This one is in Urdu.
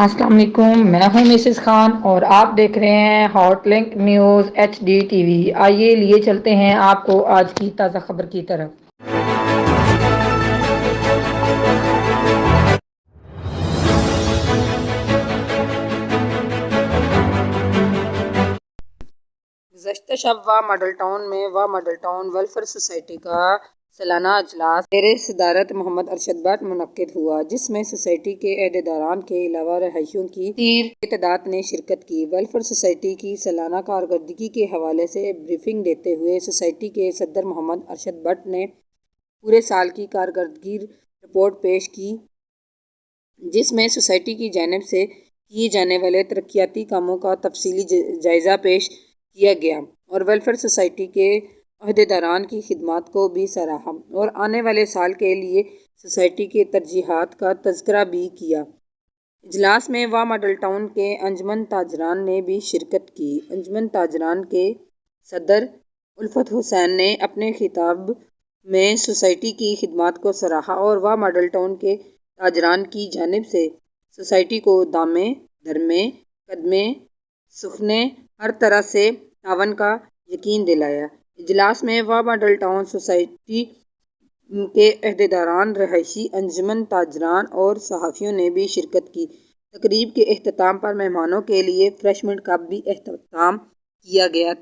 السلام علیکم، میں ہوں مسز خان اور آپ دیکھ رہے ہیں hot link news HD TV۔ آئیے لیے چلتے ہیں آپ کو آج کی تازہ خبر کی طرف۔ گزشتہ شب ماڈل ٹاؤن میں ماڈل ٹاؤن ویلفیئر سوسائٹی کا سالانہ اجلاس زیر صدارت محمد ارشد بٹ منعقد ہوا، جس میں سوسائٹی کے عہدیداران کے علاوہ رہائشیوں کی کثیر تعداد نے شرکت کی۔ ویلفیئر سوسائٹی کی سالانہ کارکردگی کے حوالے سے بریفنگ دیتے ہوئے سوسائٹی کے صدر محمد ارشد بٹ نے پورے سال کی کارکردگی رپورٹ پیش کی، جس میں سوسائٹی کی جانب سے کیے جانے والے ترقیاتی کاموں کا تفصیلی جائزہ پیش کیا گیا اور ویلفیئر سوسائٹی کے عہدیداران کی خدمات کو بھی سراہا اور آنے والے سال کے لیے سوسائٹی کی ترجیحات کا تذکرہ بھی کیا۔ اجلاس میں ماڈل ٹاؤن کے انجمن تاجران نے بھی شرکت کی۔ انجمن تاجران کے صدر الفت حسین نے اپنے خطاب میں سوسائٹی کی خدمات کو سراہا اور ماڈل ٹاؤن کے تاجران کی جانب سے سوسائٹی کو دامیں دھرمیں قدمیں سکھنے ہر طرح سے تعاون کا یقین دلایا۔ اجلاس میں ماڈل ٹاؤن سوسائٹی کے عہدیداران، رہائشی، انجمن تاجران اور صحافیوں نے بھی شرکت کی۔ تقریب کے اختتام پر مہمانوں کے لیے ریفریشمنٹ کا بھی اہتمام کیا گیا تھا۔